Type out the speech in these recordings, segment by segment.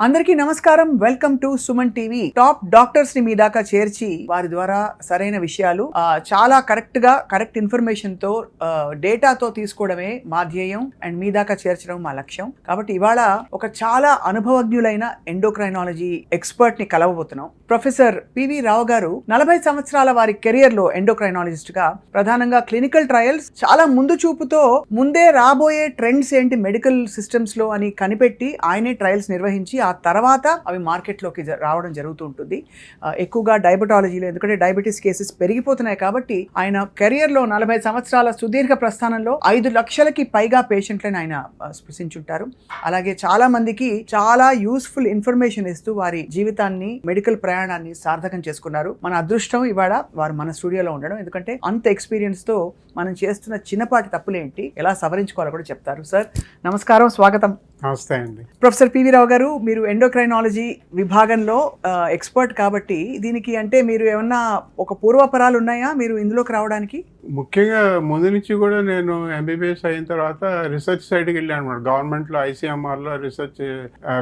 అందరికీ నమస్కారం. Welcome to Suman TV. Top doctors ని మీ దాకా చేర్చి వారి ద్వారా సరైన విషయాలు చాలా కరెక్ట్ ఇన్ఫర్మేషన్ తో డేటాతో తీసుకోవడమే మా ధ్యేయం అండ్ మీ దాకా చేర్చడం మా లక్ష్యం. కాబట్టి ఇవాళ ఒక చాలా అనుభవజ్ఞులైన ఎండోక్రైనాలజీ ఎక్స్పర్ట్ ని కలవబోతున్నాం. ప్రొఫెసర్ పివి రావు గారు 40 సంవత్సరాల వారి కెరియర్ లో ఎండోక్రైనాలజిస్ట్ గా ప్రధానంగా క్లినికల్ ట్రయల్స్ చాలా ముందు చూపుతో ముందే రాబోయే ట్రెండ్స్ ఏంటి మెడికల్ సిస్టమ్స్ లో అని కనిపెట్టి ఆయనే ట్రయల్స్ నిర్వహించి ఆ తర్వాత అవి మార్కెట్లోకి రావడం జరుగుతూ ఉంటుంది. ఎక్కువగా డయాబెటాలజీలో, ఎందుకంటే డయాబెటీస్ కేసెస్ పెరిగిపోతున్నాయి కాబట్టి ఆయన కెరియర్లో 40 సంవత్సరాల సుదీర్ఘ ప్రస్థానంలో 5 లక్షలకి పైగా పేషెంట్లను ఆయన స్పృశించుంటారు. అలాగే చాలా మందికి చాలా యూస్ఫుల్ ఇన్ఫర్మేషన్ ఇస్తూ వారి జీవితాన్ని, మెడికల్ ప్రయాణాన్ని సార్థకం చేసుకున్నారు. మన అదృష్టం ఇవాళ వారు మన స్టూడియోలో ఉండడం. ఎందుకంటే అంత ఎక్స్పీరియన్స్ తో మనం చేస్తున్న చిన్నపాటి తప్పులేంటి, ఎలా సవరించుకోవాలో కూడా చెప్తారు. సార్ నమస్కారం, స్వాగతం. నమస్తే అండి. ప్రొఫెసర్ పివి రావు గారు, మీరు ఎండోక్రైనాలజీ విభాగంలో ఎక్స్పర్ట్ కాబట్టి దీనికి అంటే మీరు ఏమన్నా ఒక పూర్వపరాలు ఉన్నాయా మీరు ఇందులోకి రావడానికి? ముఖ్యంగా ముందు నుంచి కూడా నేను ఎంబీబీఎస్ అయిన తర్వాత రీసెర్చ్ సైడ్కి వెళ్ళాను అనమాట. గవర్నమెంట్లో ఐసీఎంఆర్లో రీసెర్చ్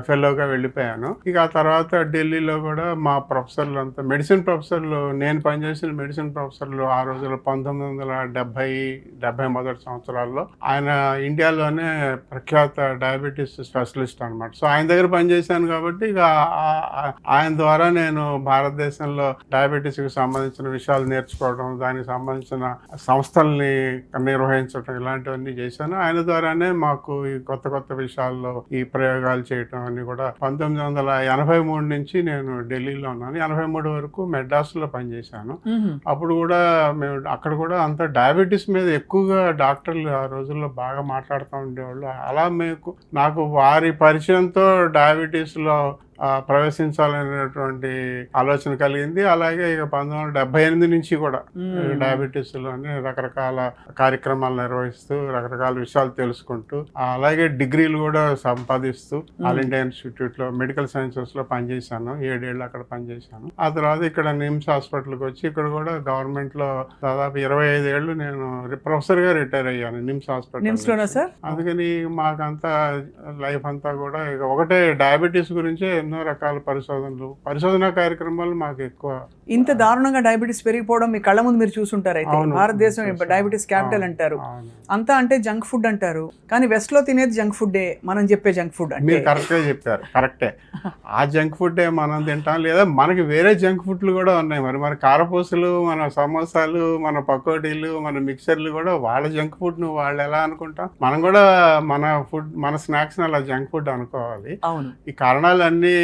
ఫెలోగా వెళ్ళిపోయాను. ఇక ఆ తర్వాత ఢిల్లీలో కూడా మా ప్రొఫెసర్లు అంతా మెడిసిన్ ప్రొఫెసర్లు, నేను పనిచేసిన మెడిసిన్ ప్రొఫెసర్లు ఆ రోజుల్లో 1970 మొదటి సంవత్సరాల్లో ఆయన ఇండియాలోనే ప్రఖ్యాత డయాబెటీస్ స్పెషలిస్ట్ అనమాట. సో ఆయన దగ్గర పనిచేశాను కాబట్టి ఇక ఆయన ద్వారా నేను భారతదేశంలో డయాబెటీస్కి సంబంధించిన విషయాలు నేర్చుకోవడం, దానికి సంబంధించిన సంస్థల్ని నిర్వహించడం, ఇలాంటివన్నీ చేశాను. ఆయన ద్వారానే మాకు ఈ కొత్త విషయాల్లో ఈ ప్రయోగాలు చేయటం అన్ని కూడా 1983 నుంచి నేను ఢిల్లీలో ఉన్నాను. 83 వరకు మెడ్రాస్లో పనిచేశాను. అప్పుడు కూడా మేము అక్కడ కూడా అంత డయాబెటీస్ మీద ఎక్కువగా డాక్టర్లు ఆ రోజుల్లో బాగా మాట్లాడుతూ ఉండేవాళ్ళు. అలా నాకు వారి పరిచయంతో డయాబెటీస్లో ప్రవేశించాలనేటువంటి ఆలోచన కలిగింది. అలాగే ఇక 1978 నుంచి కూడా డయాబెటీస్ లోనే రకరకాల కార్యక్రమాలు నిర్వహిస్తూ రకరకాల విషయాలు తెలుసుకుంటూ అలాగే డిగ్రీలు కూడా సంపాదిస్తూ ఆల్ ఇండియా ఇన్స్టిట్యూట్ లో మెడికల్ సైన్సెస్ లో పనిచేశాను. 7 ఏళ్ళు అక్కడ పనిచేశాను. ఆ తర్వాత ఇక్కడ నిమ్స్ హాస్పిటల్కి వచ్చి ఇక్కడ కూడా గవర్నమెంట్ లో దాదాపు 25 ఏళ్ళు నేను ప్రొఫెసర్ గా రిటైర్ అయ్యాను నిమ్స్ హాస్పిటల్. అందుకని మాకంతా లైఫ్ అంతా కూడా ఇక ఒకటే డయాబెటీస్ గురించే ఎన్నో రకాల పరిశోధనా కార్యక్రమాలు మాకు ఎక్కువ. ఇంత దారుణంగా డయాబెటీస్ పెరిగిపోవడం మీ కళ్ళ ముందు మీరు చూసుంటారు. అయితే భారతదేశం డయాబెటీస్ క్యాపిటల్ అంటారు, అంతా అంటే జంక్ ఫుడ్ అంటారు. కానీ వెస్ట్ లో తినేది జంక్ ఫుడ్డే, మనం చెప్పే జంక్ ఫుడ్. మీరు కరెక్ట్ గా చెప్పారు, కరెక్టే. ఆ జంక్ ఫుడ్డే మనం తింటాం, లేదా మనకి వేరే జంక్ ఫుడ్లు కూడా ఉన్నాయి. మన కారపూసలు, మన సమోసాలు, మన పకోడీలు, మన మిక్చర్లు కూడా వాళ్ళ జంక్ ఫుడ్ ను వాళ్ళు ఎలా అనుకుంటాం, మనం కూడా మన స్నాక్స్ అలా జంక్ ఫుడ్ అనుకోవాలి. ఈ కారణాలన్నీ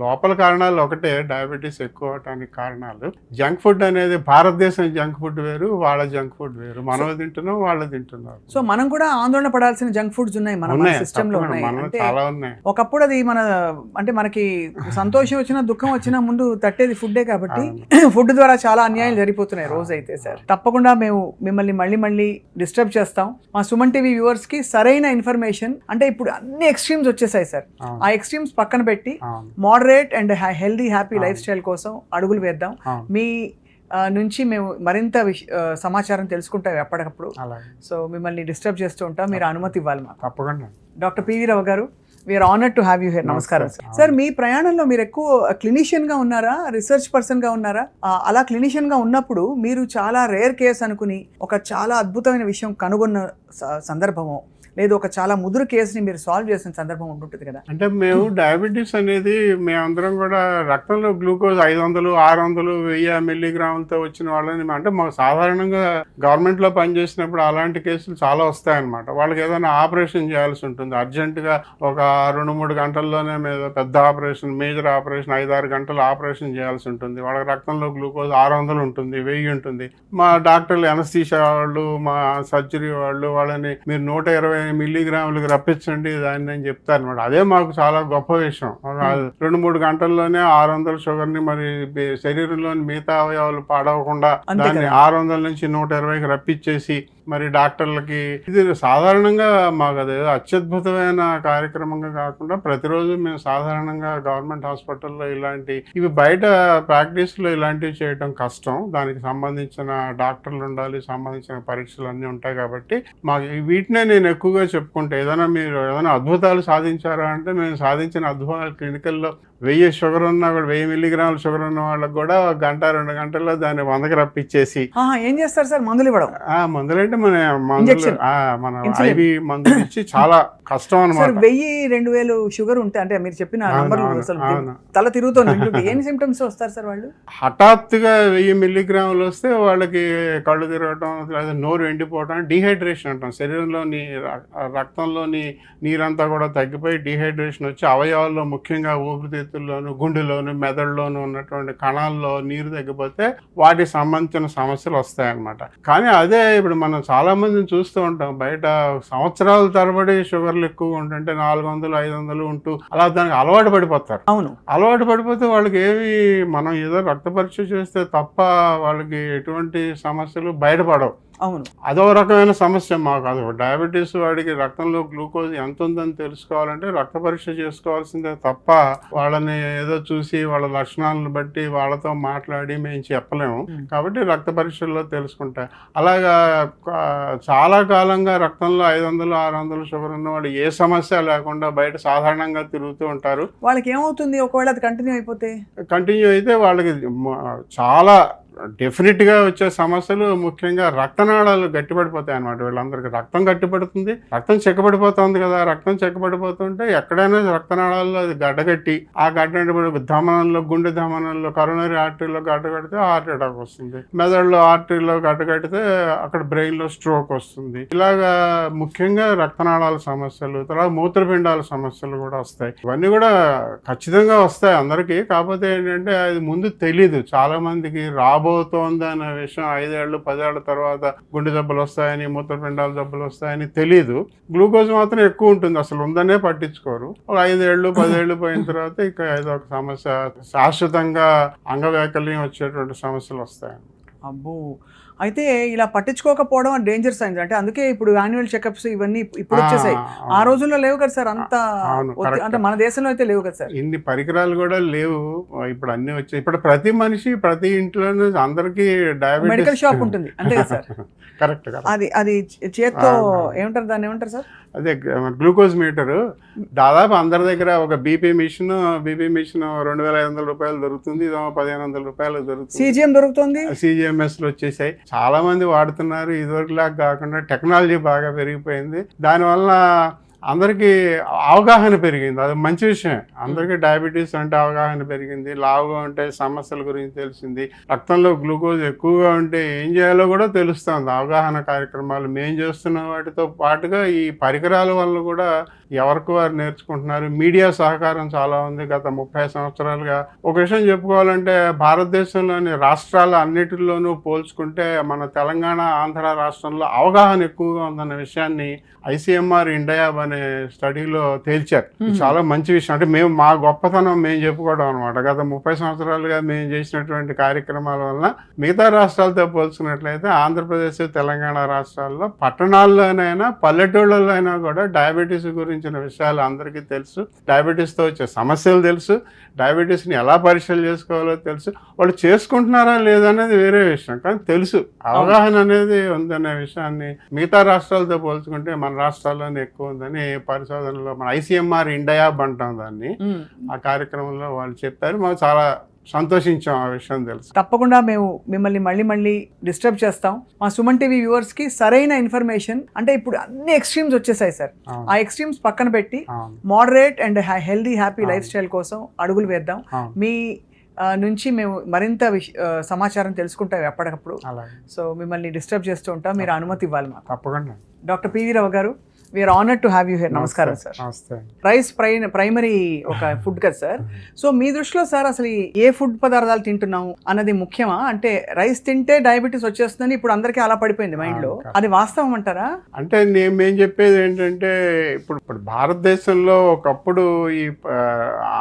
లోపల కారణాలు ఒకటే, డయాబెటీస్ ఎక్కువ అవటానికి కారణాలు. జంక్ ఫుడ్ అనేది భారతదేశం జంక్ ఫుడ్ వేరు, వాళ్ళ జంక్ ఫుడ్ వేరు. మనం తింటున్నాం, వాళ్ళు తింటున్నారు. సో మనం కూడా ఆందోళన పడాల్సిన జంక్ ఫుడ్స్ ఉన్నాయి మన సిస్టమ్ లో. చాలా ఉన్నాయి. ఒకప్పుడు అది మనకి సంతోషం వచ్చినా దుఃఖం వచ్చినా ముందు తట్టేది ఫుడ్డే కాబట్టి ఫుడ్ ద్వారా చాలా అన్యాయాలు జరిగిపోతున్నాయి రోజైతే. సార్ తప్పకుండా మేము మిమ్మల్ని మళ్ళీ డిస్టర్బ్ చేస్తాం. మా సుమన్ టీవీ వ్యూవర్స్ కి సరైన ఇన్ఫర్మేషన్, అంటే ఇప్పుడు అన్ని ఎక్స్ట్రీమ్స్ వచ్చేసాయి సార్. ఆ ఎక్స్ట్రీమ్స్ పక్కన పెట్టి moderate and healthy happy life style కోసం అడుగులు వేద్దాం. మీ నుంచి మేము మరింత సమాచారం తెలుసుకుంటాం ఎప్పటికప్పుడు. సో మిమ్మల్ని డిస్టర్బ్ చేస్తూ ఉంటాం, మీరు అనుమతి ఇవ్వాలి మాకు. తప్పకుండా. Doctor PV Rao garu, we're honoured to have you here. నమస్కారం సార్. మీ ప్రయాణంలో మీరు ఎక్కువ క్లినిషియన్ గా ఉన్నారా, రీసెర్చ్ పర్సన్ గా ఉన్నారా? అలా క్లినిషియన్ గా ఉన్నప్పుడు మీరు చాలా రేర్ కేస్ అనుకుని ఒక చాలా అద్భుతమైన విషయం కనుగొన్న సందర్భము, లేదు ఒక చాలా ముదురు కేసుని మీరు సాల్వ్ చేసిన సందర్భం ఉంటుంది కదా? అంటే మేము డయాబెటీస్ అనేది మేమందరం కూడా రక్తంలో గ్లూకోజ్ 500, 600, 1000 మిల్లీగ్రాములతో వచ్చిన వాళ్ళని, అంటే మాకు సాధారణంగా గవర్నమెంట్ లో పనిచేసినప్పుడు అలాంటి కేసులు చాలా వస్తాయన్నమాట. వాళ్ళకి ఏదైనా ఆపరేషన్ చేయాల్సి ఉంటుంది అర్జెంటుగా, ఒక 2-3 గంటల్లోనే పెద్ద ఆపరేషన్, మేజర్ ఆపరేషన్, 5-6 గంటలు ఆపరేషన్ చేయాల్సి ఉంటుంది. వాళ్ళకి రక్తంలో గ్లూకోజ్ 600 ఉంటుంది, 1000 ఉంటుంది. మా డాక్టర్లు, అనస్థీషియా వాళ్ళు, మా సర్జరీ వాళ్ళు వాళ్ళని మీరు 120 మిల్లీగ్రాములకు రప్పించండి దాన్ని అని చెప్తారు అనమాట. అదే మాకు చాలా గొప్ప విషయం. 2-3 గంటల్లోనే 600 షుగర్ ని మరి శరీరంలోని మిగతా అవయవాలు పాడవకుండా దాన్ని 600 నుంచి 120కి రప్పించేసి మరి డాక్టర్లకి ఇది సాధారణంగా మాకు అదేదో అత్యద్భుతమైన కార్యక్రమంగా కాకుండా ప్రతిరోజు మేము సాధారణంగా గవర్నమెంట్ హాస్పిటల్లో ఇవి బయట ప్రాక్టీస్లో ఇలాంటివి చేయడం కష్టం. దానికి సంబంధించిన డాక్టర్లు ఉండాలి, సంబంధించిన పరీక్షలు అన్నీ ఉంటాయి. కాబట్టి మాకు వీటినే నేను ఎక్కువగా చెప్పుకుంటే మీరు ఏదైనా అద్భుతాలు సాధించారా అంటే మేము సాధించిన అద్భుతాలు క్లినికల్లో 1000 షుగర్ ఉన్నా కూడా 1000 మిల్లీగ్రాముల షుగర్ ఉన్న వాళ్ళకి కూడా 1-2 గంటల్లో దాన్ని 100కి రప్పించేసి. ఏం చేస్తారు సార్? మందులు ఇవ్వడం? మందులు అంటే మన ఐవి మందులు ఇచ్చి చాలా కష్టం అనమాట. 1000-2000 షుగర్ ఉంటే అంటే మీరు చెప్పిన తల తిరుగుతుంది. ఏం సిమ్టమ్స్ వస్తారు సార్ వాళ్ళు? హఠాత్తుగా 1000 మిల్లీగ్రాములు వస్తే వాళ్ళకి కళ్ళు తిరగటం, లేదా నోరు ఎండిపోవటం, డీహైడ్రేషన్ అంటాం. శరీరంలోని రక్తంలోని నీరంతా కూడా తగ్గిపోయి డీహైడ్రేషన్ వచ్చి అవయవాల్లో ముఖ్యంగా ఊపిరితిత్తుల్లోను, గుండెలోను, మెదడులోను ఉన్నటువంటి కణాల్లో నీరు తగ్గిపోతే వాటికి సంబంధించిన సమస్యలు వస్తాయన్నమాట. కానీ అదే ఇప్పుడు మనం చాలా మందిని చూస్తూ ఉంటాం బయట సంవత్సరాల తరబడి షుగర్లు ఎక్కువ ఉంటుంటే 400-500 ఉంటూ అలా దానికి అలవాటు పడిపోతారు. అవును, అలవాటు పడిపోతే వాళ్ళకి మనం ఏదో రక్త పరీక్ష చేస్తే తప్ప వాళ్ళకి ఎటువంటి సమస్యలు బయటపడవు. అవును, అదో రకమైన సమస్య మాకు. అది డయాబెటీస్ వాడికి రక్తంలో గ్లూకోజ్ ఎంత ఉందని తెలుసుకోవాలంటే రక్త పరీక్ష చేసుకోవాల్సిందే తప్ప వాళ్ళని ఏదో చూసి వాళ్ళ లక్షణాలను బట్టి వాళ్ళతో మాట్లాడి మేము చెప్పలేము. కాబట్టి రక్త పరీక్షల్లో తెలుసుకుంటా. అలాగా చాలా కాలంగా రక్తంలో 500-600 షుగర్ ఉన్న వాళ్ళు ఏ సమస్య లేకుండా బయట సాధారణంగా తిరుగుతూ ఉంటారు. వాళ్ళకి ఏమవుతుంది ఒకవేళ అది కంటిన్యూ అయితే? వాళ్ళకి చాలా డెఫినెట్గా వచ్చే సమస్యలు ముఖ్యంగా రక్తనాళాలు గట్టిపడిపోతాయి అన్నమాట. వీళ్ళందరికీ రక్తం గట్టిపడుతుంది, రక్తం చెక్కబడిపోతుంది కదా. రక్తం చెక్కబడిపోతుంటే ఎక్కడైనా రక్తనాళాల్లో అది గడ్డగట్టి ఆ గడ్డ ధమనంలో, గుండె ధమనంలో, కరోనరీ ఆర్టరీలో గడ్డగడితే హార్ట్ అటాక్ వస్తుంది. మెదడులో ఆర్టరీలో గడ్డగడితే అక్కడ బ్రెయిన్లో స్ట్రోక్ వస్తుంది. ఇలాగా ముఖ్యంగా రక్తనాళాల సమస్యలు, తర్వాత మూత్రపిండాల సమస్యలు కూడా వస్తాయి. ఇవన్నీ కూడా ఖచ్చితంగా వస్తాయి అందరికీ. కాకపోతే ఏంటంటే అది ముందు తెలీదు చాలా మందికి. రాబోతోంది అనే విషయం 5-10 ఏళ్ల తర్వాత గుండె జబ్బులు వస్తాయని, మూత్రపిండాల జబ్బులు వస్తాయని తెలీదు. గ్లూకోజ్ మాత్రం ఎక్కువ ఉంటుంది, అసలు ఉందనే పట్టించుకోరు. ఒక 5-10 ఏళ్ళు పోయిన తర్వాత ఇక ఏదో ఒక సమస్య, శాశ్వతంగా అంగవైకల్యం వచ్చేటువంటి సమస్యలు వస్తాయి. అబ్బో, అయితే ఇలా పట్టించుకోకపోవడం డేంజర్ సైన్స్. అంటే అందుకే ఇప్పుడు యాన్యువల్ చెకప్స్ ఇవన్నీ ఇప్పుడు వచ్చేసాయి. ఆ రోజుల్లో లేవు కదా సార్, అంత అంటే మన దేశంలో అయితే లేవు కదా సార్. ఇన్ని పరికరాలు కూడా లేవు, ఇప్పుడు అన్ని వచ్చాయి. ఇప్పుడు ప్రతి మనిషి ప్రతి ఇంట్లోనూ అందరికీ డయాబెటిస్ మెడికల్ షాప్ ఉంటుంది అంతే కదా సార్. కరెక్ట్. అది చేత్తో ఏమంటారు, దాన్ని ఏమంటారు సార్? అదే గ్లూకోజ్ మీటరు. దాదాపు అందరి దగ్గర ఒక బీపీ మిషన్ 2500 రూపాయలు దొరుకుతుంది, ఇదో 1500 రూపాయలు దొరుకుతుంది. CGM దొరుకుతుంది, CGMS వచ్చేసాయి. చాలా మంది వాడుతున్నారు. ఇదివరకులాగా కాకుండా టెక్నాలజీ బాగా పెరిగిపోయింది. దానివల్ల అందరికీ అవగాహన పెరిగింది. అది మంచి విషయం. అందరికీ డయాబెటీస్ అంటే అవగాహన పెరిగింది. లావుగా ఉంటే సమస్యల గురించి తెలిసింది. రక్తంలో గ్లూకోజ్ ఎక్కువగా ఉంటే ఏం చేయాలో కూడా తెలుస్తుంది. అవగాహన కార్యక్రమాలు మేము చేస్తున్న వాటితో పాటుగా ఈ పరికరాల వల్ల కూడా ఎవరికి వారు నేర్చుకుంటున్నారు. మీడియా సహకారం చాలా ఉంది గత 30 సంవత్సరాలుగా. ఒక విషయం చెప్పుకోవాలంటే భారతదేశంలోని రాష్ట్రాల అన్నిటిలోనూ పోల్చుకుంటే మన తెలంగాణ, ఆంధ్ర రాష్ట్రంలో అవగాహన ఎక్కువగా ఉందన్న విషయాన్ని ICMR ఇండియాబ్ అనే స్టడీలో తేల్చారు. చాలా మంచి విషయం. అంటే మా గొప్పతనం మేము చెప్పుకోవడం అనమాట. గత 30 సంవత్సరాలుగా మేము చేసినటువంటి కార్యక్రమాల వలన మిగతా రాష్ట్రాలతో పోల్చుకున్నట్లయితే ఆంధ్రప్రదేశ్, తెలంగాణ రాష్ట్రాల్లో పట్టణాల్లోనైనా పల్లెటూళ్ళలో అయినా కూడా డయాబెటీస్ గురించిన విషయాలు అందరికీ తెలుసు. డయాబెటీస్తో వచ్చే సమస్యలు తెలుసు. డయాబెటీస్ని ఎలా పరీక్షలు చేసుకోవాలో తెలుసు. వాళ్ళు చేసుకుంటున్నారా లేదనేది వేరే విషయం, కానీ తెలుసు. అవగాహన అనేది ఉందనే విషయాన్ని మిగతా రాష్ట్రాలతో పోల్చుకుంటే మన రాష్ట్రాల్లోనే ఎక్కువ ఉందని పరిశోధనలో మన ICMR ఇండియాబ్ అంటాం దాన్ని. ఆ కార్యక్రమంలో వాళ్ళు చెప్పారు. మాకు చాలా సంతోషించాం ఆ విషయం తెలుసు. తప్పకుండా మేము మిమ్మల్ని మళ్ళీ డిస్టర్బ్ చేస్తాం. మా సుమన్ టీవీ వ్యూవర్స్ కి సరైన ఇన్ఫర్మేషన్, అంటే ఇప్పుడు అన్ని ఎక్స్ట్రీమ్స్ వచ్చేసాయి సార్. ఆ ఎక్స్ట్రీమ్స్ పక్కన పెట్టి moderate and healthy happy life style కోసం అడుగులు వేద్దాం. మీ నుంచి మేము మరింత సమాచారం తెలుసుకుంటాం ఎప్పటికప్పుడు. సో మిమ్మల్ని డిస్టర్బ్ చేస్తూ ఉంటాం, మీరు అనుమతి ఇవ్వాలి మాకు. తప్పకుండా. Doctor PV Rao garu, we're honoured to have you here. నమస్కారం సార్. నమస్తే. రైస్ ప్రైమరీ ఒక ఫుడ్ కదా సార్. సో మీ దృష్టిలో సార్ అసలు ఏ ఫుడ్ పదార్థాలు తింటున్నాం అన్నది ముఖ్యమా? అంటే రైస్ తింటే డయాబెటీస్ వచ్చేస్తుందని ఇప్పుడు అందరికీ అలా పడిపోయింది మైండ్ లో, అది వాస్తవం అంటారా? అంటే నేను చెప్పేది ఏంటంటే ఇప్పుడు భారతదేశంలో ఒకప్పుడు ఈ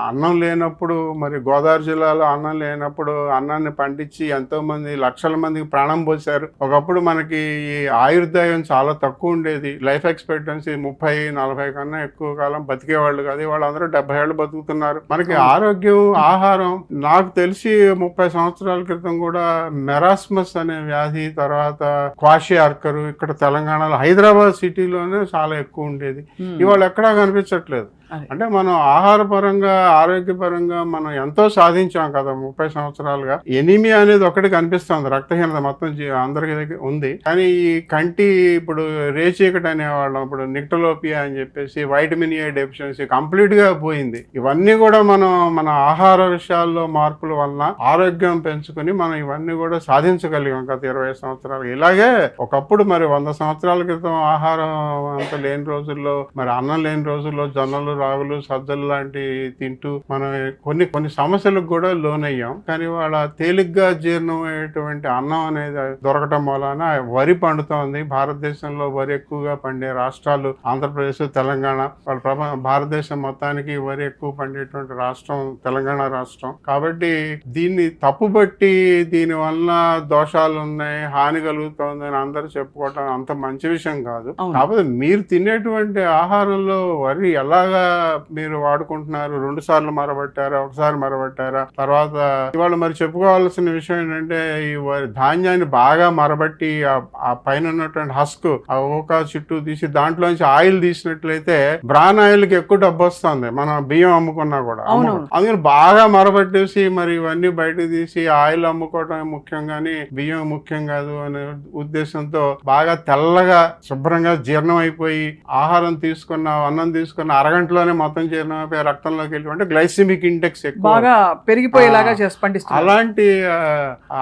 అన్నం లేనప్పుడు, మరి గోదావరి జిల్లాలో అన్నం లేనప్పుడు అన్నాన్ని పండించి ఎంతో మంది లక్షల మందికి ప్రాణం పోశారు. ఒకప్పుడు మనకి ఈ ఆయుర్దాయం చాలా తక్కువ ఉండేది. లైఫ్ ఎక్స్పెక్టెన్సీ 30-40 కన్నా ఎక్కువ కాలం బతికేవాళ్ళు కాదు. వాళ్ళందరూ 70 ఏళ్ళు బతుకుతున్నారు. మనకి ఆరోగ్యం, ఆహారం, నాకు తెలిసి 30 సంవత్సరాల క్రితం కూడా మెరాస్మస్ అనే వ్యాధి, తర్వాత క్వాషియార్కర్ ఇక్కడ తెలంగాణలో హైదరాబాద్ సిటీలోనే చాలా ఎక్కువ ఉండేది. ఇవాళ ఎక్కడా కనిపించట్లేదు. అంటే మనం ఆహారపరంగా, ఆరోగ్యపరంగా మనం ఎంతో సాధించాం కదా 30 సంవత్సరాలుగా. ఎనీమియా అనేది ఒకటి కనిపిస్తుంది, రక్తహీనత మొత్తం అందరికి ఉంది. కానీ ఈ కంటి ఇప్పుడు రేచీకటి అనేవాళ్ళం, ఇప్పుడు నిక్టలోపియా అని చెప్పేసి వైటమిన్ ఏ డెఫిషియన్సీ కంప్లీట్ గా పోయింది. ఇవన్నీ కూడా మనం మన ఆహార విషయాల్లో మార్పుల వలన ఆరోగ్యం పెంచుకుని మనం ఇవన్నీ కూడా సాధించగలిగాం గత 20 సంవత్సరాలు. ఇలాగే ఒకప్పుడు మరి 100 సంవత్సరాల క్రితం ఆహారం అంత లేని రోజుల్లో, మరి అన్నం లేని రోజుల్లో జొన్నలు, రాగులు, సజ్జలు లాంటివి తింటూ మనం కొన్ని సమస్యలకు కూడా లోనయ్యాం. కానీ వాళ్ళ తేలిగ్గా జీర్ణమయ్యేటువంటి అన్నం అనేది దొరకటం వలన వరి పండుతోంది. భారతదేశంలో వరి ఎక్కువగా పండే రాష్ట్రాలు ఆంధ్రప్రదేశ్, తెలంగాణ. వాళ్ళ భారతదేశం మొత్తానికి వరి ఎక్కువ పండేటువంటి రాష్ట్రం తెలంగాణ రాష్ట్రం. కాబట్టి దీన్ని తప్పుబట్టి దీని వలన దోషాలు ఉన్నాయి, హాని కలుగుతోంది అని అందరూ చెప్పుకోవటం అంత మంచి విషయం కాదు. కాకపోతే మీరు తినేటువంటి ఆహారంలో వరి ఎలాగా మీరు వాడుకుంటున్నారు? 2 సార్లు మరబట్టారా, 1 సారి మరబట్టారా? తర్వాత ఇవాళ మరి చెప్పుకోవాల్సిన విషయం ఏంటంటే ఈ ధాన్యాన్ని బాగా మరబట్టి ఆ పైన ఉన్నటువంటి హస్క్, ఆ ఓకా చుట్టూ తీసి దాంట్లోంచి ఆయిల్ తీసినట్లయితే బ్రాన్ ఆయిల్ కి ఎక్కువ డబ్బు వస్తుంది మనం బియ్యం అమ్ముకున్నా కూడా. అందుకని బాగా మరబట్టేసి మరి ఇవన్నీ బయటకు తీసి ఆయిల్ అమ్ముకోవడం ముఖ్యం కానీ బియ్యం ముఖ్యం కాదు అనే ఉద్దేశంతో బాగా తెల్లగా శుభ్రంగా జీర్ణం అయిపోయి ఆహారం తీసుకున్న, అన్నం తీసుకున్న అరగంటలోనే మొత్తం జీర్ణమైపోయి రక్తంలోకి వెళ్ళి, అంటే గ్లైసిమిక్ ఇండెక్స్ ఎక్కువ బాగా పెరిగిపోయేలాగా చేసి పండిస్తారు.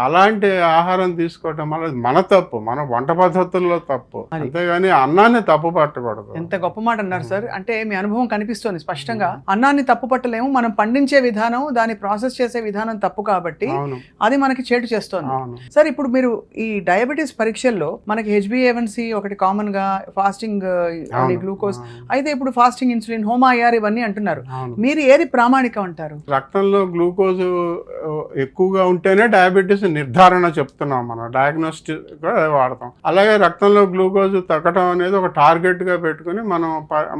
అలాంటి ఆహారం తీసుకోవటం వల్ల మన తప్పు, మన వంట పద్ధతుల్లో తప్పు, అంతేగాని అన్నాన్ని తప్పు పట్టకూడదు. ఎంత గొప్ప మాట అన్నారు సార్. అంటే మీ అనుభవం కనిపిస్తుంది స్పష్టంగా. అన్నాన్ని తప్పు పట్టలేము, మనం పండించే విధానం, దాన్ని ప్రాసెస్ చేసే విధానం తప్పు కాబట్టి అది మనకి చేటు చేస్తోంది. సార్ ఇప్పుడు మీరు ఈ డయాబెటీస్ పరీక్షల్లో మనకి HbA1c ఒకటి కామన్ గా, ఫాస్టింగ్ గ్లూకోజ్, అయితే ఇప్పుడు ఫాస్టింగ్ ఇన్సులిన్, హోమాయార్ ఇవన్నీ అంటున్నారు. మీరు ఏది ప్రామాణికం అంటారు? రక్తంలో గ్లూకోజ్ ఎక్కువగా ఉంటేనే డయాబెటీస్ నిర్ధారణ చెప్తున్నాం, మనం డయాగ్నోస్టిక్ గా వాడతాం. అలాగే రక్తంలో గ్లూకోజ్ తగ్గడం అనేది ఒక టార్గెట్ గా పెట్టుకుని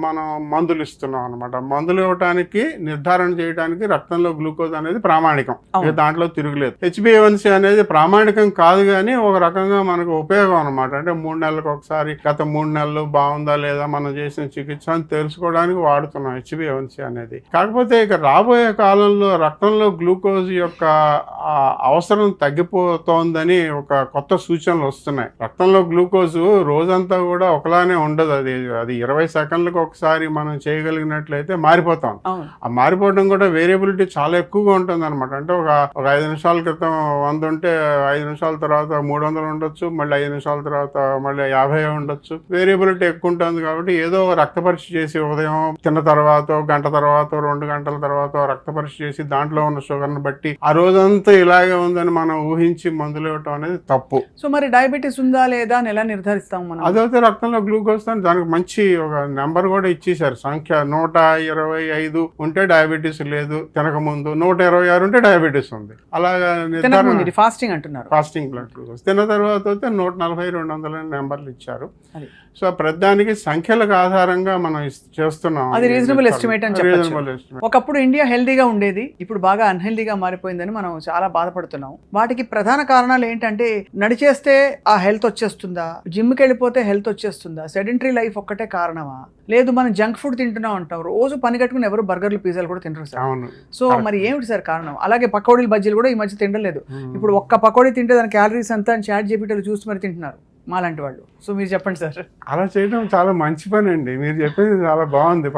మనం మందులు ఇస్తున్నాం అనమాట. మందులు ఇవ్వడానికి, నిర్ధారణ చేయడానికి రక్తంలో గ్లూకోజ్ అనేది ప్రామాణికం, దాంట్లో తిరుగులేదు. HbA1c అనేది ప్రామాణికం కాదు కానీ ఒక రకంగా మనకు ఉపయోగం అనమాట. అంటే 3 నెలలకు ఒకసారి, గత 3 నెలలు బాగుందా లేదా మనం చేసిన చికిత్స అని తెలుసుకోవడానికి వాడుతున్నాం HbA1c అనేది. కాకపోతే ఇక రాబోయే కాలంలో రక్తంలో గ్లూకోజ్ యొక్క అవసరం తగ్గిపోతోందని ఒక కొత్త సూచనలు వస్తున్నాయి. రక్తంలో గ్లూకోజ్ రోజంతా కూడా ఒకలానే ఉండదు. అది 20 సెకండ్లకు ఒకసారి మనం చేయగలిగినట్లయితే మారిపోతాం. ఆ మారిపోవడం కూడా వేరియబిలిటీ చాలా ఎక్కువగా ఉంటుంది అనమాట. అంటే ఒక 5 నిమిషాల క్రితం 100 ఉంటే 5 నిమిషాల తర్వాత 300 ఉండొచ్చు, మళ్ళీ 5 నిమిషాల తర్వాత మళ్ళీ 50 ఉండొచ్చు. వేరియబిలిటీ ఎక్కువ ఉంటుంది కాబట్టి ఏదో రక్త పరీక్ష చేసి ఉదయం తిన్న తర్వాత, గంట తర్వాత, 2 గంటల తర్వాత రక్త పరీక్ష చేసి దాంట్లో ఉన్న షుగర్ని బట్టి ఆ రోజంతా ఇలాగే ఉందని మనం ఊహించి మందులు ఇవ్వటం అనేది తప్పు. సో మరి డయాబెటీస్ ఉందా లేదా అని ఎలా నిర్ధారిస్తాం మనం? అదైతే రక్తంలో గ్లూకోజ్ దానికి మంచి ఒక నెంబర్ కూడా ఇచ్చేసారు, సంఖ్య. 125 ఉంటే డయాబెటీస్ లేదు తినక ముందు, 126 ఉంటే డయాబెటీస్ ఉంది. అలాగా ఫాస్టింగ్ అంటున్నారు. ఫాస్టింగ్ బ్లడ్ గ్లూకోజ్ తిన్న తర్వాత 140, 200 నెంబర్లు ఇచ్చారు. సో ప్రతిదానికి సంఖ్యలకు ఆధారంగా మనం చేస్తున్నాం. అది రీజనబుల్ ఎస్టిమేట్ అని చెప్పొచ్చు. ఒకప్పుడు ఇండియా హెల్దీగా ఉండేది, ఇప్పుడు బాగా అన్హెల్దీగా మారిపోయిందని మనం చాలా బాధపడుతున్నాం. వాటికి ప్రధాన కారణాలు ఏంటంటే, నడిచేస్తే ఆ హెల్త్ వచ్చేస్తుందా, జిమ్కి వెళ్ళిపోతే హెల్త్ వచ్చేస్తుందా, సెడెంటరీ లైఫ్ ఒక్కటే కారణమా, లేదు మనం జంక్ ఫుడ్ తింటున్నాం అంటాం, రోజు పని కట్టుకుని ఎవరు బర్గర్లు, పిజ్జాలు కూడా తింటారు సార్. సో మరి ఏమిటి సార్ కారణం? అలాగే పకోడీలు, బజ్జీలు కూడా ఈ మధ్య తినలేదు. ఇప్పుడు ఒక్క పకోడీ తింటే దాని క్యాలరీస్ అంతా చాట్ జీపీటీలో చూసి మరి తింటున్నారు. మాలాంటి వాళ్ళు. సో మీరు చెప్పండి సార్. అలా చేయడం చాలా మంచి పని అండి. మీరు చెప్పింది చాలా బాగుంది.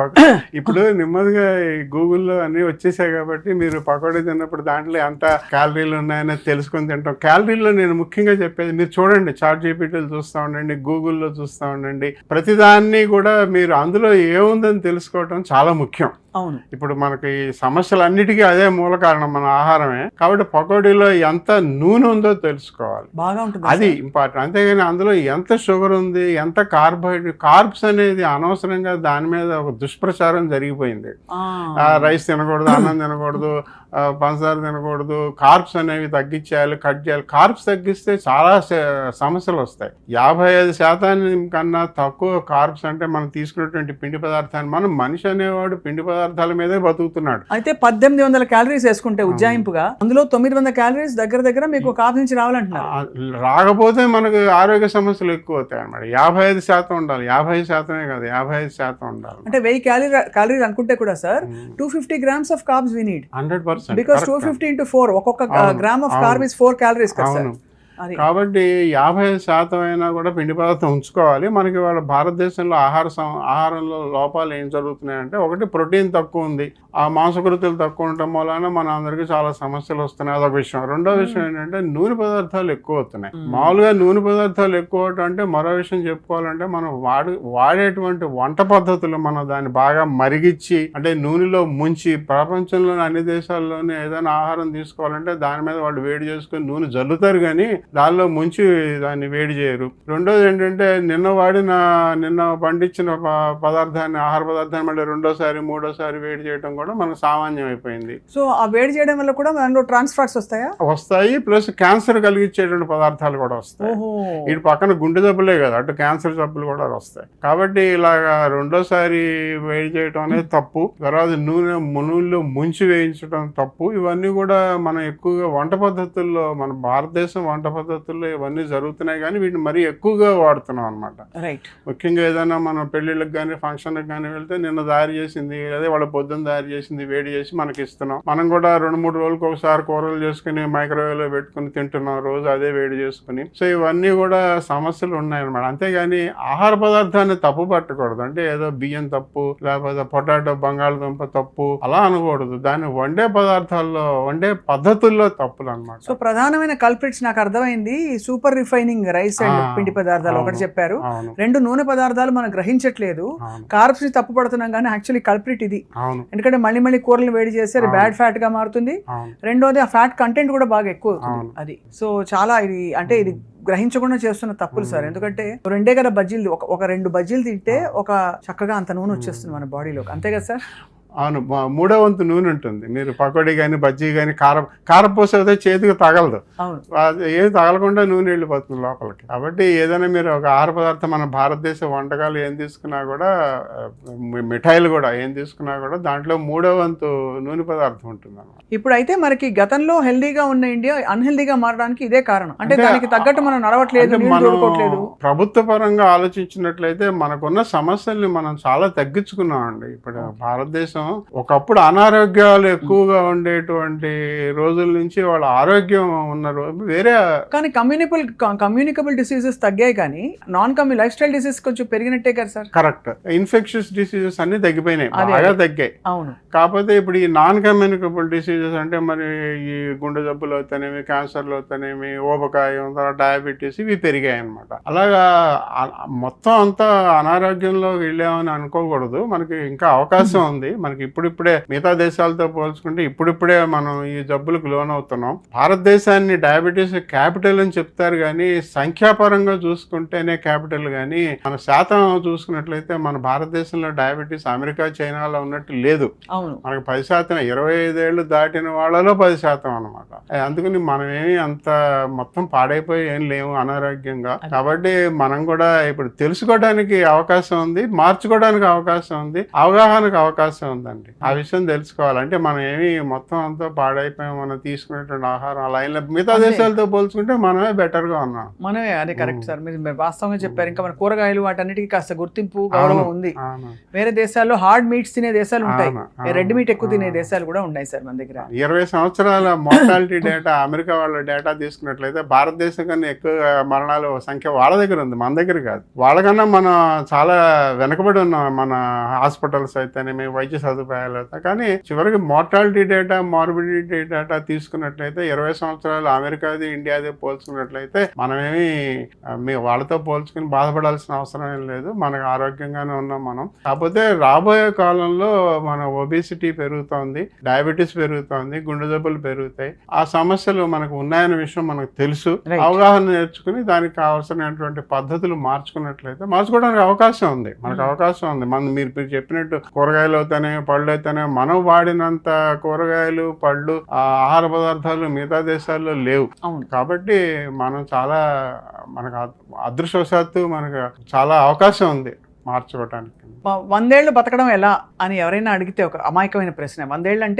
ఇప్పుడు నెమ్మదిగా గూగుల్లో అన్ని వచ్చేసాయి కాబట్టి మీరు పకోడీ తిన్నప్పుడు దాంట్లో ఎంత క్యాలరీలు ఉన్నాయని తెలుసుకొని తింటాం. క్యాలరీలో నేను ముఖ్యంగా చెప్పేది మీరు చూడండి, చాట్ జీపీటీలు చూస్తూ ఉండండి, గూగుల్లో చూస్తూ ఉండండి. ప్రతిదాన్ని కూడా మీరు అందులో ఏముందని తెలుసుకోవటం చాలా ముఖ్యం. అవును, ఇప్పుడు మనకి సమస్యలన్నిటికీ అదే మూల కారణం, మన ఆహారమే. కాబట్టి పకోడీలో ఎంత నూనె ఉందో తెలుసుకోవాలి, బాగా ఉంటుంది, అది ఇంపార్టెంట్. అంతేగాని అందులో ఎంత షుగర్ ఉంది, ఎంత కార్బోహైడ్రేట్, కార్బ్స్ అనేది అనవసరంగా దాని మీద ఒక దుష్ప్రచారం జరిగిపోయింది. రైస్ తినకూడదు, అన్నం తినకూడదు, పంచదార తినకూడదు, కార్బ్స్ అనేవి తగ్గించేయాలి, కట్ చేయాలి. కార్బ్స్ తగ్గిస్తే చాలా సమస్యలు వస్తాయి. 55% కన్నా తక్కువ కార్బ్స్ అంటే మనం తీసుకున్నటువంటి పిండి పదార్థాన్ని, మనం మనిషి అనేవాడు పిండి పదార్థాల మీదే బతుకుతున్నాడు. అయితే 1800 క్యాలరీస్ వేసుకుంటే ఉజ్జాయింపుగా అందులో 900 క్యాలరీస్ దగ్గర మీకు కార్బ్స్ నుంచి రావాలంటున్నారు. రాకపోతే మనకు ఆరోగ్య సమస్యలు ఎక్కువ అవుతాయి అన్నమాట. 55% ఉండాలి, 50% కాదు, 55% ఉండాలి. అంటే 1000 క్యాలరీస్ అనుకుంటే కూడా sir 250 grams of carbs we need 100%. Because 250 into 4 ఒక్కొక్క gram of carb is 4 calories కదా సార్. కాబట్టి 50% అయినా కూడా పిండి పదార్థం ఉంచుకోవాలి. మనకి వాళ్ళ భారతదేశంలో ఆహారంలో లోపాలు ఏం జరుగుతున్నాయంటే, ఒకటి ప్రోటీన్ తక్కువ ఉంది, ఆ మాంసకృతులు తక్కువ ఉండటం వలన మన అందరికీ చాలా సమస్యలు వస్తున్నాయి, అదొక విషయం. రెండో విషయం ఏంటంటే నూనె పదార్థాలు ఎక్కువ అవుతున్నాయి. మామూలుగా నూనె పదార్థాలు ఎక్కువ అవటం అంటే మరో విషయం చెప్పుకోవాలంటే, మనం వాడేటువంటి వంట పద్ధతులు మనం దాన్ని బాగా మరిగించి, అంటే నూనెలో ముంచి, ప్రపంచంలోని అన్ని దేశాల్లోనే ఏదైనా ఆహారం తీసుకోవాలంటే దాని మీద వాళ్ళు వేడి చేసుకుని నూనె జల్లుతారు, కానీ దానిలో ముంచి దాన్ని వేడి చేయరు. రెండోది ఏంటంటే, నిన్న పండించిన పదార్థాన్ని, ఆహార పదార్థాన్ని మళ్ళీ రెండోసారి మూడోసారి వేడి చేయడం కూడా మనకు సామాన్యం అయిపోయింది. సో ఆ వేడి చేయడం వల్ల కూడా దానిలో ట్రాన్స్ఫాట్స్ వస్తాయి, ప్లస్ క్యాన్సర్ కలిగించేటువంటి పదార్థాలు కూడా వస్తాయి. ఇటు పక్కన గుండె జబ్బులే కదా, అటు క్యాన్సర్ జబ్బులు కూడా వస్తాయి. కాబట్టి ఇలాగా రెండోసారి వేడి చేయడం అనేది తప్పు. తర్వాత నూనెలో ముంచి వేయించడం తప్పు. ఇవన్నీ కూడా మనం ఎక్కువగా వంట పద్ధతుల్లో, మన భారతదేశం వంట పద్ధతుల్లో ఇవన్నీ జరుగుతున్నాయి, కానీ వీటిని మరీ ఎక్కువగా వాడుతున్నాం అనమాట. ముఖ్యంగా ఏదైనా మనం పెళ్లిళ్ళకి కానీ ఫంక్షన్లకు కానీ వెళ్తే నిన్న తయారు చేసింది, అదే వాళ్ళ పొద్దున్న తయారు చేసింది వేడి చేసి మనకి ఇస్తున్నాం. మనం కూడా 2-3 రోజులకు ఒకసారి కూరలు చేసుకుని మైక్రోవేవ్ లో పెట్టుకుని తింటున్నాం, రోజు అదే వేడి చేసుకుని. సో ఇవన్నీ కూడా సమస్యలు ఉన్నాయన్నమాట. అంతేగాని ఆహార పదార్థాన్ని తప్పు పట్టకూడదు. అంటే ఏదో బియ్యం తప్పు, లేకపోతే పొటాటో, బంగాళదుంప తప్పు అలా అనకూడదు. దాన్ని వండే పదార్థాల్లో, వండే పద్ధతుల్లో తప్పులు అనమాట. సో ప్రధానమైన కల్ప్రిట్స్ నాకు అర్థమైంది, సూపర్ రిఫైనింగ్ రైస్ అండ్ పిండి పదార్థాలు ఒకటి చెప్పారు. 2 నూనె పదార్థాలు మనం గ్రహించట్లేదు, కార్బ్స్ ని తప్పు పడుతున్నాం, కానీ యాక్చువల్లీ కల్ప్రిట్ ఇది. ఎందుకంటే మళ్ళీ కూరలు వేడి చేస్తే అది బ్యాడ్ ఫ్యాట్ గా మారుతుంది. రెండోది ఆ ఫ్యాట్ కంటెంట్ కూడా బాగా ఎక్కువ అవుతుంది అది. సో చాలా ఇది అంటే ఇది గ్రహించకుండా చేస్తున్న తప్పులు సార్. ఎందుకంటే 2 కదా బజ్జీలు, ఒక 2 బజ్జీలు తింటే ఒక చక్కగా అంత నూనె వచ్చేస్తుంది మన బాడీలోకి, అంతే కదా సార్? అవును, 3వ వంతు నూనె ఉంటుంది. మీరు పకోడీ కానీ బజ్జీ కానీ కారపూస అయితే చేతికి తగలదు, ఏది తగలకుండా నూనె వెళ్ళిపోతుంది లోపలికి. కాబట్టి ఏదైనా మీరు ఒక ఆహార పదార్థం, మన భారతదేశ వంటకాలు ఏం తీసుకున్నా కూడా, మిఠాయిలు కూడా ఏం తీసుకున్నా కూడా దాంట్లో 3వ వంతు నూనె పదార్థం ఉంటుంది అన్నమాట. ఇప్పుడు అయితే మనకి గతంలో హెల్దీగా ఉన్న ఇండియా అన్హెల్దీగా మారడానికి ఇదే కారణం. అంటే దానికి తగ్గట్టు మనం నడవట్లేదు, ప్రభుత్వ పరంగా ఆలోచించినట్లయితే మనకున్న సమస్యల్ని మనం చాలా తగ్గించుకున్నామండి. ఇప్పుడు భారతదేశం ఒకప్పుడు అనారోగ్యాలు ఎక్కువగా ఉండేటువంటి రోజుల నుంచి వాళ్ళ ఆరోగ్యం ఉన్న వేరే, కానీ కమ్యూనికబుల్ డిసీజెస్ తగ్గాయి, కానీ లైఫ్ స్టైల్ డిసీజ్ కొంచెం పెరిగినట్టే కదా సార్? కరెక్ట్. ఇన్ఫెక్షన్స్ డిసీజెస్ అన్ని తగ్గిపోయినాయి, బాగా తగ్గాయి. అవును. కాకపోతే ఇప్పుడు ఈ నాన్ కమ్యూనికబుల్ డిసీజెస్ అంటే మరి ఈ గుండె జబ్బులు అవుతానేమి, క్యాన్సర్లు అవుతానేమి, ఊబకాయం, డయాబెటీస్, ఇవి పెరిగాయి అనమాట. అలాగా మొత్తం అంతా అనారోగ్యంలో వెళ్ళామని అనుకోకూడదు. మనకి ఇంకా అవకాశం ఉంది. మనకి ఇప్పుడిప్పుడే మిగతా దేశాలతో పోల్చుకుంటే ఇప్పుడిప్పుడే మనం ఈ జబ్బులకు లోనవుతున్నాం. భారతదేశాన్ని డయాబెటీస్ క్యాపిటల్ అని చెప్తారు, కానీ సంఖ్యాపరంగా చూసుకుంటేనే క్యాపిటల్, కానీ మన శాతం చూసుకున్నట్లయితే మన భారతదేశంలో డయాబెటీస్ అమెరికా, చైనాలో ఉన్నట్టు లేదు. మనకు 10%, 25 ఏళ్ళు దాటిన వాళ్ళలో 10% అనమాట. అందుకని మనమేమి అంత మొత్తం పాడైపోయి ఏం లేవు అనారోగ్యంగా. కాబట్టి మనం కూడా ఇప్పుడు తెలుసుకోవడానికి అవకాశం ఉంది, మార్చుకోవడానికి అవకాశం ఉంది, అవగాహనకు అవకాశం ఉంది. ఉందండి. ఆ విషయం తెలుసుకోవాలి. అంటే మనం ఏమి మొత్తం అంతా పాడైపోయాం, మనం తీసుకునేటువంటి ఆహారం అలా అయిన మిగతా దేశాలతో పోల్చుకుంటే మనమే బెటర్ గా ఉన్నాం. మనమే, అదే కరెక్ట్ సార్, మీరు వాస్తవంగా చెప్పారు. ఇంకా మన కూరగాయలు వాటన్నిటికీ కాస్త గుర్తింపు, గౌరవం ఉంది. వేరే దేశాల్లో హార్డ్ మీట్స్ తినే దేశాలు ఉంటాయి, రెడ్ మీట్ ఎక్కువ తినే దేశాలు కూడా ఉన్నాయి సార్ మన దగ్గర. 20 సంవత్సరాల మోర్టాలిటీ డేటా అమెరికా వాళ్ళ డేటా తీసుకున్నట్లయితే భారతదేశం కన్నా ఎక్కువ మరణాల సంఖ్య వాళ్ళ దగ్గర ఉంది, మన దగ్గర కాదు. వాళ్ళకన్నా మనం చాలా వెనకబడి ఉన్నాం, మన హాస్పిటల్స్ అయితేనేమి, వైద్య సదుపాయాలు అయితే. కానీ చివరికి మోర్టాలిటీ డేటా, మార్బిడిటీ డేటా తీసుకున్నట్లయితే 20 సంవత్సరాలు అమెరికాది ఇండియాది పోల్చుకున్నట్లయితే మనమేమి వాళ్ళతో పోల్చుకుని బాధపడాల్సిన అవసరం ఏం లేదు. మనకు ఆరోగ్యంగానే ఉన్నాం మనం. కాకపోతే రాబోయే కాలంలో మన ఒబేసిటీ పెరుగుతోంది, డయాబెటీస్ పెరుగుతోంది, గుండె జబ్బులు పెరుగుతాయి. ఆ సమస్యలు మనకు ఉన్నాయనే విషయం మనకు తెలుసు. అవగాహన నేర్చుకుని దానికి కావాల్సినటువంటి పద్ధతులు మార్చుకోవడానికి అవకాశం ఉంది, మనకు అవకాశం ఉంది. మీరు చెప్పినట్టు కూరగాయలు అయితేనే, పళ్ళు అయితేనే, మనం వాడినంత కూరగాయలు, పళ్ళు, ఆహార పదార్థాలు మిగతా దేశాల్లో లేవు. కాబట్టి మనం చాలా, మనకు అదృష్టవశాత్తు మనకు చాలా అవకాశం ఉంది మార్చుకోవటానికి. 100 ఏళ్ళు బతకడం ఎలా అని ఎవరైనా అడిగితే ఒక అమాయకమైన ప్రశ్న. 100 ఏళ్ళు అంటే